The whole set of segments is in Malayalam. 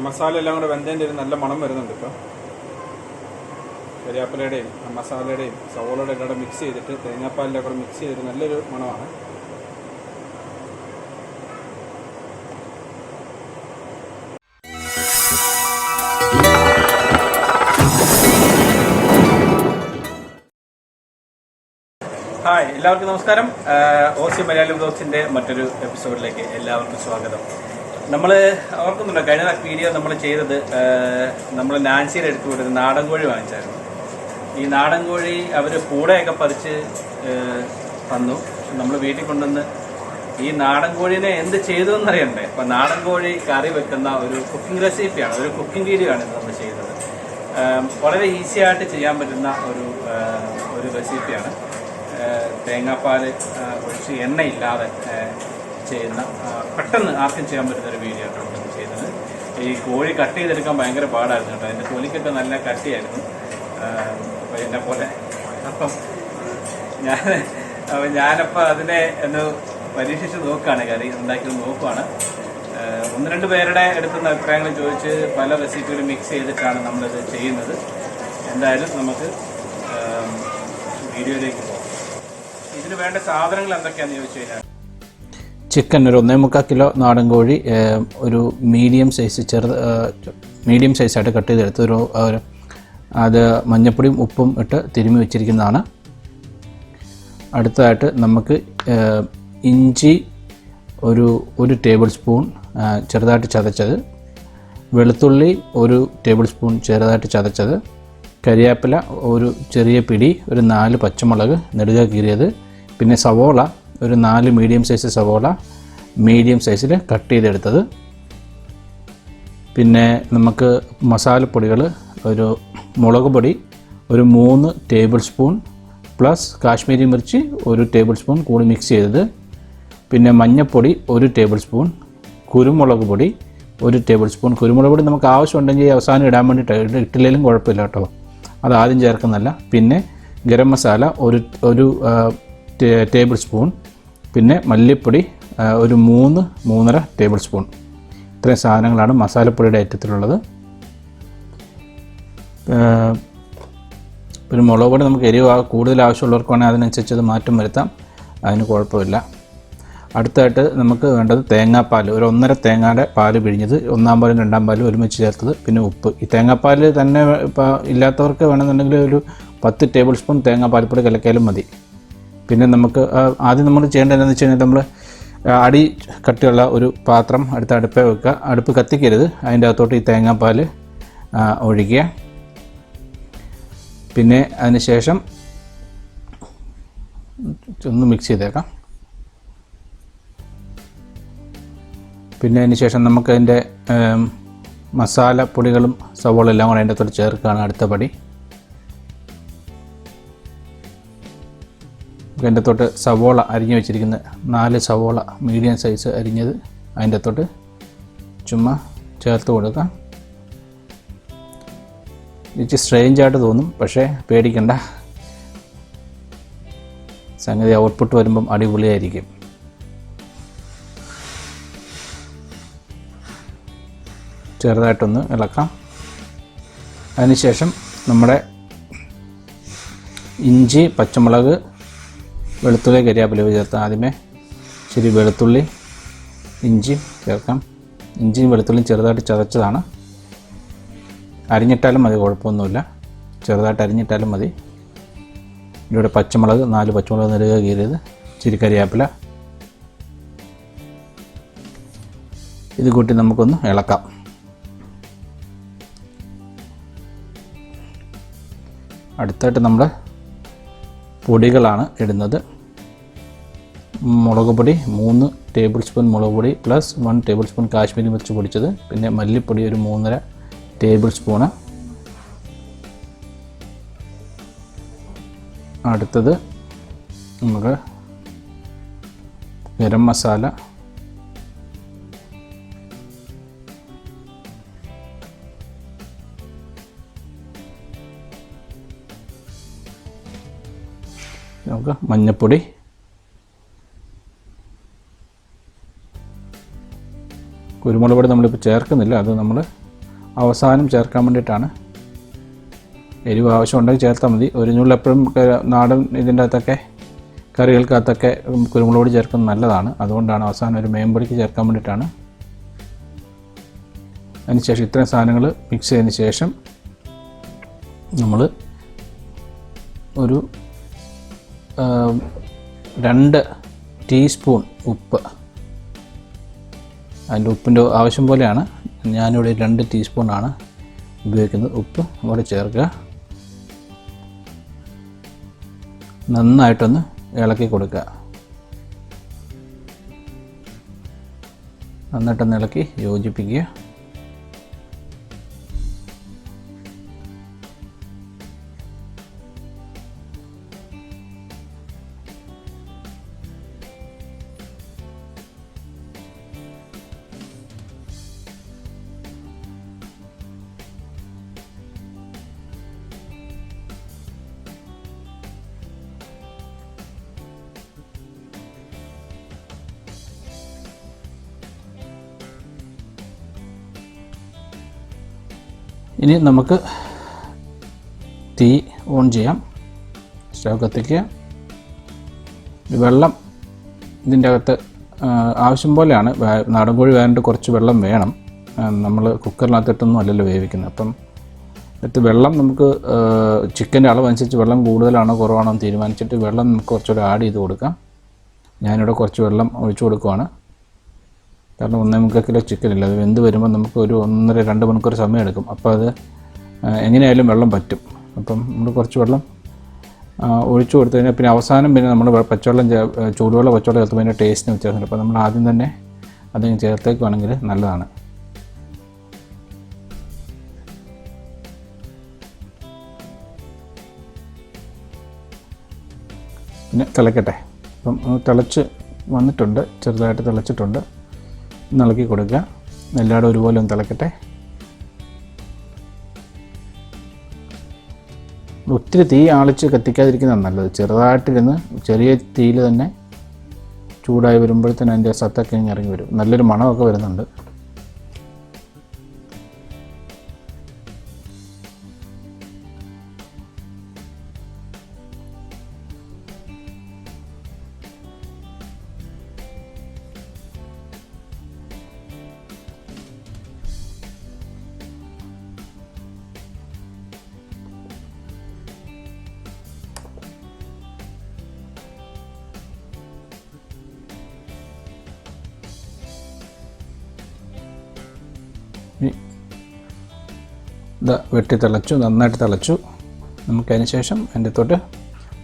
മസാല എല്ലാം കൂടെ വെന്തതിൻ്റെ ഒരു നല്ല മണം വരുന്നുണ്ട് ഇപ്പോൾ. കരിയാപ്പിലയുടെയും മസാലയുടെയും സവോളയുടെയും എല്ലാം കൂടെ മിക്സ് ചെയ്തിട്ട് തേങ്ങാപ്പാലിൻ്റെ കൂടെ മിക്സ് ചെയ്തിട്ട് നല്ലൊരു മണമാണ്. ഹായ്, എല്ലാവർക്കും നമസ്കാരം. ഓസി മലയാളി ബ്ലോഗ്സിൻ്റെ മറ്റൊരു എപ്പിസോഡിലേക്ക് എല്ലാവർക്കും സ്വാഗതം. നമ്മൾ ഓർക്കുന്നുണ്ടോ, കഴിഞ്ഞ വീഡിയോ നമ്മൾ ചെയ്തത് നമ്മൾ നാൻസിയുടെ അടുത്ത് കൊടുത്ത് നാടൻ കോഴി വാങ്ങിച്ചായിരുന്നു. ഈ നാടൻ കോഴി അവർ കൂടെയൊക്കെ പറിച്ച് തന്നു. നമ്മൾ വീട്ടിൽ കൊണ്ടുവന്ന് ഈ നാടൻ കോഴീനെ എന്ത് ചെയ്തു എന്നറിയണ്ടേ. അപ്പം നാടൻ കോഴി കറി വെക്കുന്ന ഒരു കുക്കിംഗ് റെസിപ്പിയാണ്, ഒരു കുക്കിംഗ് വീഡിയോ ആണ് നമ്മൾ ചെയ്തത്. വളരെ ഈസി ആയിട്ട് ചെയ്യാൻ പറ്റുന്ന ഒരു റെസിപ്പിയാണ്. തേങ്ങാപ്പാൽ ഒഴിച്ച് എണ്ണയില്ലാതെ ചെയ്യുന്ന, പെട്ടെന്ന് ആർക്കും ചെയ്യാൻ പറ്റുന്നൊരു വീഡിയോ ആണ് നമ്മൾ ചെയ്തത്. ഈ കോഴി കട്ട് ചെയ്തെടുക്കാൻ ഭയങ്കര പാടായിരുന്നു കേട്ടോ. അതിൻ്റെ തൊലിക്കൊക്കെ നല്ല കട്ടിയായിരുന്നു. അപ്പോൾ എന്നെ പോലെ ഞാനപ്പോൾ അതിനെ ഒന്ന് പരീക്ഷിച്ച് നോക്കുകയാണ്, കറി ഉണ്ടാക്കി നോക്കുകയാണ്. ഒന്ന് രണ്ട് പേരുടെ അടുത്തുനിന്ന് അഭിപ്രായങ്ങൾ ചോദിച്ച് പല റെസിപ്പികളും മിക്സ് ചെയ്തിട്ടാണ് നമ്മളിത് ചെയ്യുന്നത്. എന്തായാലും നമുക്ക് വീഡിയോയിലേക്ക് പോകാം. ഇതിന് വേണ്ട സാധനങ്ങൾ എന്തൊക്കെയാണെന്ന് ചോദിച്ചു കഴിഞ്ഞാൽ, ചിക്കൻ ഒരു 1.25 കിലോ നാടൻ കോഴി ഒരു മീഡിയം സൈസായിട്ട് കട്ട് ചെയ്തെടുത്ത് അത് മഞ്ഞപ്പൊടിയും ഉപ്പും ഇട്ട് തിരുമ്മി വെച്ചിരിക്കുന്നതാണ്. അടുത്തതായിട്ട് നമുക്ക് ഇഞ്ചി ഒരു ടേബിൾ സ്പൂൺ ചെറുതായിട്ട് ചതച്ചത്, വെളുത്തുള്ളി 1 ടേബിൾ സ്പൂൺ ചെറുതായിട്ട് ചതച്ചത്, കരിയാപ്പില ഒരു ചെറിയ പിടി, ഒരു 4 പച്ചമുളക് നെടുക കീറിയത്, പിന്നെ സവോള ഒരു 4 മീഡിയം സൈസ് സവോള മീഡിയം സൈസിൽ കട്ട് ചെയ്തെടുത്തത്. പിന്നെ നമുക്ക് മസാലപ്പൊടികൾ, ഒരു മുളക് പൊടി ഒരു 3 table spoon plus Kashmiri Mirchi 1 table spoon കൂടി മിക്സ് ചെയ്തത്, പിന്നെ മഞ്ഞൾപ്പൊടി 1 ടേബിൾ സ്പൂൺ, കുരുമുളക് പൊടി 1 ടേബിൾ സ്പൂൺ. കുരുമുളക് പൊടി നമുക്ക് ആവശ്യമുണ്ടെങ്കിൽ അവസാനം ഇടാൻ വേണ്ടിയിട്ട് ഇട്ടില്ലെങ്കിലും കുഴപ്പമില്ല കേട്ടോ, അത് ആദ്യം ചേർക്കുന്നല്ല. പിന്നെ ഗരം മസാല ഒരു ടേബിൾ സ്പൂൺ, പിന്നെ മല്ലിപ്പൊടി ഒരു 3-3.5 ടേബിൾ സ്പൂൺ. ഇത്രയും സാധനങ്ങളാണ് മസാലപ്പൊടിയുടെ ഐറ്റത്തിലുള്ളത്. പിന്നെ മുളക് പൊടി നമുക്ക് എരിവ് കൂടുതൽ ആവശ്യമുള്ളവർക്ക് വേണമെങ്കിൽ അതിനനുസരിച്ച് അത് മാറ്റം വരുത്താം, അതിന് കുഴപ്പമില്ല. അടുത്തായിട്ട് നമുക്ക് വേണ്ടത് തേങ്ങാപ്പാൽ, ഒരു 1.5 തേങ്ങയുടെ പാല് പിഴിഞ്ഞത്, 1-ാം പാലും 2-ാം പാലും ഒരുമിച്ച് ചേർത്തത്, പിന്നെ ഉപ്പ്. ഈ തേങ്ങാപ്പാൽ തന്നെ ഇപ്പോൾ ഇല്ലാത്തവർക്ക് വേണമെന്നുണ്ടെങ്കിൽ ഒരു 10 ടേബിൾ സ്പൂൺ തേങ്ങാപ്പാൽപ്പൊടി കലക്കിയാലും മതി. പിന്നെ നമുക്ക് ആദ്യം നമ്മൾ ചെയ്യേണ്ടത് എന്താണെന്ന് വെച്ച് കഴിഞ്ഞാൽ, നമ്മൾ അടി കട്ടിയുള്ള ഒരു പാത്രം അടുത്ത അടുപ്പേ വെക്കുക. അടുപ്പ് കത്തിക്കരുത്, അതിൻ്റെ അകത്തോട്ട് ഈ തേങ്ങാപ്പാൽ ഒഴിക്കുക. പിന്നെ അതിന് ശേഷം ഒന്ന് മിക്സ് ചെയ്തേക്കാം. പിന്നെ അതിന് ശേഷം നമുക്കതിൻ്റെ മസാലപ്പൊടികളും സവോള എല്ലാം കൂടെ അതിൻ്റെ അകത്തോട്ട് ചേർക്കുകയാണ് അടുത്ത പടി. അതിൻ്റെ അകത്തോട്ട് സവോള അരിഞ്ഞ് വെച്ചിരിക്കുന്ന 4 സവോള മീഡിയം സൈസ് അരിഞ്ഞത് അതിൻ്റെ അകത്തോട്ട് ചുമ്മാ ചേർത്ത് കൊടുക്കാം. ഇച്ചിരി സ്ട്രേഞ്ചായിട്ട് തോന്നും, പക്ഷേ പേടിക്കണ്ട, സംഗതി ഔട്ട്പുട്ട് വരുമ്പം അടിപൊളിയായിരിക്കും. ചെറുതായിട്ടൊന്ന് ഇളക്കാം. അതിനുശേഷം നമ്മുടെ ഇഞ്ചി, പച്ചമുളക്, വെളുത്തുള്ളി, കരിയാപ്പില ചേർത്ത് ആദ്യമേ ശരി വെളുത്തുള്ളി ഇഞ്ചിയും ചേർക്കാം. ഇഞ്ചിയും വെളുത്തുള്ളിയും ചെറുതായിട്ട് ചതച്ചതാണ്, അരിഞ്ഞിട്ടാലും മതി, കുഴപ്പമൊന്നുമില്ല, ചെറുതായിട്ട് അരിഞ്ഞിട്ടാലും മതി. ഇവിടെ പച്ചമുളക് 4 പച്ചമുളക് നെടുക കീറിയത്, ഇച്ചിരി കരിയാപ്പില, ഇത് കൂട്ടി നമുക്കൊന്ന് ഇളക്കാം. അടുത്തായിട്ട് നമ്മുടെ പൊടികളാണ് ഇടുന്നത്. മുളക് പൊടി 3 ടേബിൾ സ്പൂൺ മുളക് പൊടി plus 1 table spoon Kashmiri Mirchi പൊടിച്ചത്, പിന്നെ മല്ലിപ്പൊടി ഒരു 3.5 ടേബിൾ സ്പൂണ്. അടുത്തത് നമുക്ക് ഗരം മസാല നമുക്ക് മഞ്ഞൾപ്പൊടി, കുരുമുളക് പൊടി നമ്മളിപ്പോൾ ചേർക്കുന്നില്ല, അത് നമ്മൾ അവസാനം ചേർക്കാൻ വേണ്ടിയിട്ടാണ്. എരിവ് ആവശ്യമുണ്ടെങ്കിൽ ചേർത്താൽ മതി. ഒരു നുള്ളി എപ്പോഴും നാടൻ ഇതിൻ്റെ അകത്തൊക്കെ കറികൾക്കകത്തൊക്കെ കുരുമുളക് പൊടി ചേർക്കുന്നത് നല്ലതാണ്. അതുകൊണ്ടാണ് അവസാനം ഒരു മേമ്പൊടിക്ക് ചേർക്കാൻ വേണ്ടിയിട്ടാണ്. അതിനുശേഷം ഇത്രയും സാധനങ്ങൾ മിക്സ് ചെയ്തതിന് ശേഷം നമ്മൾ ഒരു 2 ടീസ്പൂൺ ഉപ്പ്, അതിൻ്റെ ഉപ്പിൻ്റെ ആവശ്യം പോലെയാണ്. ഞാനിവിടെ 2 ടീസ്പൂണാണ് ഉപയോഗിക്കുന്നത്. ഉപ്പ് അവിടെ ചേർക്കുക. നന്നായിട്ടൊന്ന് ഇളക്കി കൊടുക്കുക. നന്നായിട്ടൊന്ന് ഇളക്കി യോജിപ്പിക്കുക. ഇനി നമുക്ക് തീ ഓൺ ചെയ്യാം. സ്റ്റവ് കത്തിക്കുക. വെള്ളം ഇതിൻ്റെ അകത്ത് ആവശ്യം പോലെയാണ്. നാടൻ കോഴി വേണ്ട കുറച്ച് വെള്ളം വേണം. നമ്മൾ കുക്കറിനകത്തിട്ടൊന്നും അല്ലല്ലോ വേവിക്കുന്നത്. അപ്പം അടുത്ത് വെള്ളം നമുക്ക് ചിക്കൻ്റെ അളവനുസരിച്ച് വെള്ളം കൂടുതലാണോ കുറവാണോ എന്ന് തീരുമാനിച്ചിട്ട് വെള്ളം നമുക്ക് കുറച്ചുകൂടെ ആഡ് ചെയ്ത് കൊടുക്കാം. ഞാനിവിടെ കുറച്ച് വെള്ളം ഒഴിച്ചു കൊടുക്കുവാണ്. കാരണം 1.25 കിലോ ചിക്കനില്ല, അത് വെന്ത് വരുമ്പോൾ നമുക്ക് ഒരു 1.5-2 മണിക്കൂർ സമയം എടുക്കും. അപ്പോൾ അത് എങ്ങനെയായാലും വെള്ളം പറ്റും. അപ്പം നമ്മൾ കുറച്ച് വെള്ളം ഒഴിച്ചു കൊടുത്തു കഴിഞ്ഞാൽ പിന്നെ അവസാനം പിന്നെ നമ്മൾ പച്ചവെള്ളം ചൂടുവെള്ളം പച്ചവെള്ളം ചേർത്തുമ്പോൾ അതിൻ്റെ ടേസ്റ്റിന് വ്യത്യാസമുണ്ട്. അപ്പോൾ നമ്മൾ ആദ്യം തന്നെ അതിന് ചേർത്തേക്കുവാണെങ്കിൽ നല്ലതാണ്. പിന്നെ തിളക്കട്ടെ. അപ്പം തിളച്ച് വന്നിട്ടുണ്ട്, ചെറുതായിട്ട് തിളച്ചിട്ടുണ്ട്. ഇളക്കി കൊടുക്കുക. എല്ലായിടും ഒരുപോലെ ഒന്ന് തിളക്കട്ടെ. ഒത്തിരി തീ ആളിച്ച് കത്തിക്കാതിരിക്കുന്നതാണ് നല്ലത്. ചെറുതായിട്ടിരുന്ന് ചെറിയ തീയിൽ തന്നെ ചൂടായി വരുമ്പോഴത്തേന് അതിൻ്റെ സത്തൊക്കെ ഇറങ്ങി വരും. നല്ലൊരു മണമൊക്കെ വരുന്നുണ്ട്. വെട്ടി തിളച്ചു, നന്നായിട്ട് തിളച്ചു. നമുക്കതിന് ശേഷം അതിൻ്റെ തൊട്ട്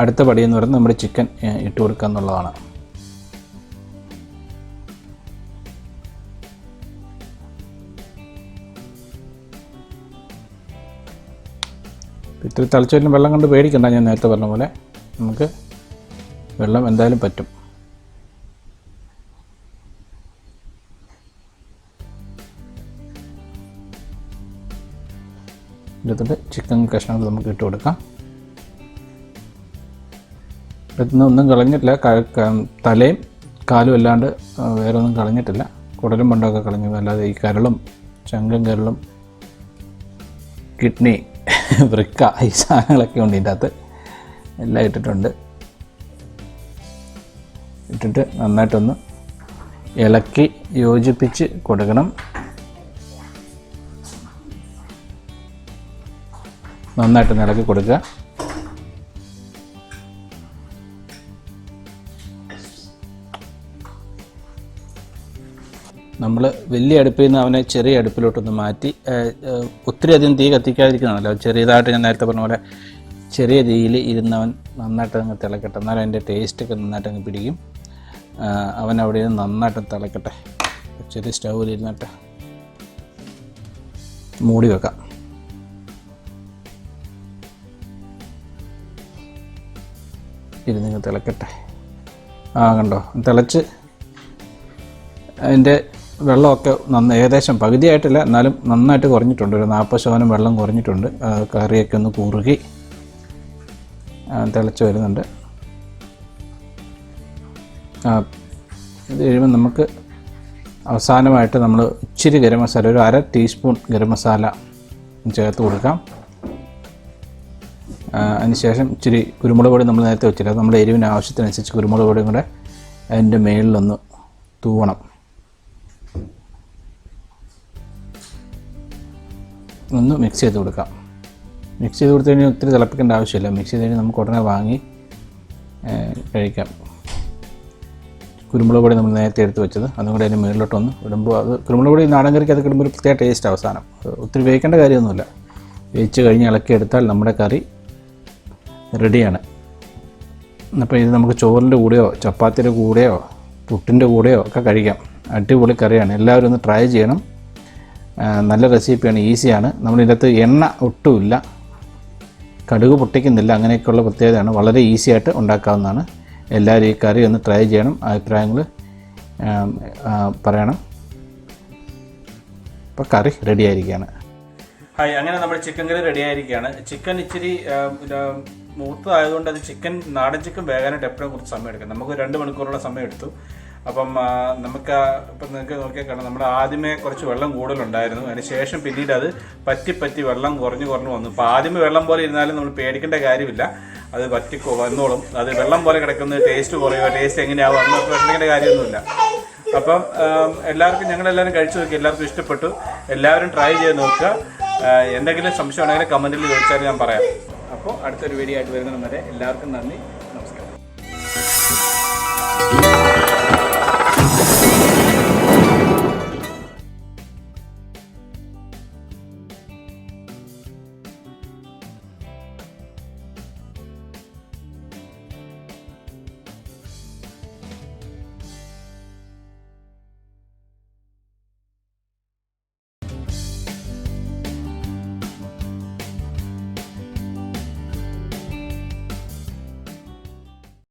അടുത്ത പടിയെന്ന് പറയുന്നത് നമ്മുടെ ചിക്കൻ ഇട്ട് കൊടുക്കുക എന്നുള്ളതാണ്. ഇത്തിരി തിളച്ചു വരുന്ന വെള്ളം കൊണ്ട് പേടിക്കണ്ട. ഞാൻ നേരത്തെ പറഞ്ഞ പോലെ നമുക്ക് വെള്ളം എന്തായാലും പറ്റും. ഇതിൽ ചിക്കൻ കഷ്ണങ്ങൾ നമുക്ക് ഇട്ട് കൊടുക്കാം. ഇതിൽ ഒന്നും കളഞ്ഞിട്ടില്ല. തലയും കാലും അല്ലാണ്ട് വേറെ ഒന്നും കളഞ്ഞിട്ടില്ല. കുടലും മണ്ടൊക്കെ കളഞ്ഞു. അല്ലാതെ ഈ കരളും ചങ്കും കരളും കിഡ്നി വൃക്ക ഈ സാധനങ്ങളൊക്കെ ഉണ്ട് ഇതിൻ്റെ അകത്ത്. എല്ലാം ഇട്ടിട്ടുണ്ട്. ഇട്ടിട്ട് നന്നായിട്ടൊന്ന് ഇളക്കി യോജിപ്പിച്ച് കൊടുക്കണം. നന്നായിട്ട് ഇളക്കി കൊടുക്കുക. നമ്മൾ വലിയ അടുപ്പിൽ നിന്ന് അവനെ ചെറിയ അടുപ്പിലോട്ടൊന്ന് മാറ്റി ഒത്തിരി അധികം തീ കത്തിക്കാതിരിക്കുന്നതല്ല. ചെറിയതായിട്ട് ഞാൻ നേരത്തെ പറഞ്ഞ പോലെ ചെറിയ തീയിൽ ഇരുന്നവൻ നന്നായിട്ട് അങ്ങ് തിളക്കട്ടെ. എന്നാലും അതിൻ്റെ ടേസ്റ്റൊക്കെ നന്നായിട്ട് അങ്ങ് പിടിക്കും. അവൻ അവിടെ നിന്ന് നന്നായിട്ട് തിളക്കട്ടെ. ചെറിയ സ്റ്റൗവിൽ ഇരുന്നിട്ട് മൂടി വെക്കാം. ഇരുന്നിങ്ങ് തിളക്കട്ടെ. കണ്ടോ തിളച്ച് അതിൻ്റെ വെള്ളമൊക്കെ ഏകദേശം പകുതിയായിട്ടില്ല, എന്നാലും നന്നായിട്ട് കുറഞ്ഞിട്ടുണ്ട്. ഒരു 40% വെള്ളം കുറഞ്ഞിട്ടുണ്ട്. കറിയൊക്കെ ഒന്ന് കുറുകി തിളച്ച് വരുന്നുണ്ട്. ഇത് കഴിയുമ്പോൾ നമുക്ക് അവസാനമായിട്ട് നമ്മൾ ഇച്ചിരി ഗരം മസാല, ഒരു 1/2 ടീസ്പൂൺ ഗരം മസാല ചേർത്ത് കൊടുക്കാം. അതിനുശേഷം ഇച്ചിരി കുരുമുളക് പൊടി നമ്മൾ നേരത്തെ വെച്ചില്ല, അത് നമ്മുടെ എരിവിന് ആവശ്യത്തിനനുസരിച്ച് കുരുമുളക് പൊടിയും കൂടെ അതിൻ്റെ മേളിലൊന്ന് തൂവണം. ഒന്ന് മിക്സ് ചെയ്ത് കൊടുക്കാം. മിക്സ് ചെയ്ത് കൊടുത്തു കഴിഞ്ഞാൽ ഒത്തിരി തിളപ്പിക്കേണ്ട ആവശ്യമില്ല. മിക്സ് ചെയ്ത് കഴിഞ്ഞാൽ നമുക്ക് ഉടനെ വാങ്ങി കഴിക്കാം. കുരുമുളക് പൊടി നമ്മൾ നേരത്തെ എടുത്ത് വെച്ചത് അതും കൂടെ അതിന് മുകളിലോട്ടൊന്ന് ഇടുമ്പോൾ, അത് കുരുമുളക് പൊടി നാടൻ കറിക്ക് അത് ഇടുമ്പോൾ ഒരു പ്രത്യേക ടേസ്റ്റ് അവസാനം. ഒത്തിരി വേവിക്കേണ്ട കാര്യമൊന്നുമില്ല. വേവിച്ച് കഴിഞ്ഞ് ഇളക്കിയെടുത്താൽ നമ്മുടെ കറി റെഡിയാണ്. അപ്പോൾ ഇത് നമുക്ക് ചോറിൻ്റെ കൂടെയോ ചപ്പാത്തിയുടെ കൂടെയോ പുട്ടിൻ്റെ കൂടെയോ ഒക്കെ കഴിക്കാം. അടിപൊളി കറിയാണ്. എല്ലാവരും ഒന്ന് ട്രൈ ചെയ്യണം. നല്ല റെസിപ്പിയാണ്, ഈസിയാണ്. നമ്മളിതിനകത്ത് എണ്ണ ഒട്ടുമില്ല, കടുക് പൊട്ടിക്കുന്നില്ല, അങ്ങനെയൊക്കെയുള്ള പ്രത്യേകതയാണ്. വളരെ ഈസി ആയിട്ട് ഉണ്ടാക്കാവുന്നതാണ്. എല്ലാവരും ഈ കറി ഒന്ന് ട്രൈ ചെയ്യണം. അഭിപ്രായങ്ങൾ പറയണം. അപ്പോൾ കറി റെഡി ആയിരിക്കുകയാണ്. ഹായ്, അങ്ങനെ നമ്മുടെ ചിക്കൻ കറി റെഡി ആയിരിക്കുകയാണ്. ചിക്കൻ ഇച്ചിരി മൂത്തതായതുകൊണ്ട് അത് നാടൻ ചിക്കൻ വേകാനായിട്ട് എപ്പോഴും കുറച്ച് സമയം എടുക്കും. നമുക്ക് 2 മണിക്കൂറുള്ള സമയം എടുത്തു. അപ്പം നമുക്ക് ഇപ്പം നിങ്ങൾക്ക് നോക്കിയാൽ കാണാം, നമ്മൾ ആദ്യമേ കുറച്ച് വെള്ളം കൂടുതലുണ്ടായിരുന്നു. അതിന് ശേഷം പിന്നീട് അത് പറ്റി വെള്ളം കുറഞ്ഞു വന്നു. അപ്പോൾ ആദ്യമേ വെള്ളം പോലെ ഇരുന്നാലും നമ്മൾ പേടിക്കേണ്ട കാര്യമില്ല, അത് വന്നോളും. അത് വെള്ളം പോലെ കിടക്കുന്ന ടേസ്റ്റ് കുറയുക, ടേസ്റ്റ് എങ്ങനെയാവും അന്നൊക്കെ വിഷമിക്കേണ്ട കാര്യമൊന്നുമില്ല. അപ്പം ഞങ്ങളെല്ലാവരും കഴിച്ചു നോക്കി, എല്ലാവർക്കും ഇഷ്ടപ്പെട്ടു. എല്ലാവരും ട്രൈ ചെയ്ത് നോക്കുക. എന്തെങ്കിലും സംശയം ഉണ്ടെങ്കിൽ കമൻറ്റിൽ ചോദിച്ചാൽ ഞാൻ പറയാം. അപ്പോൾ അടുത്തൊരു വീഡിയോ ആയിട്ട് വരുന്നതിന് വരെ എല്ലാവർക്കും നന്ദി.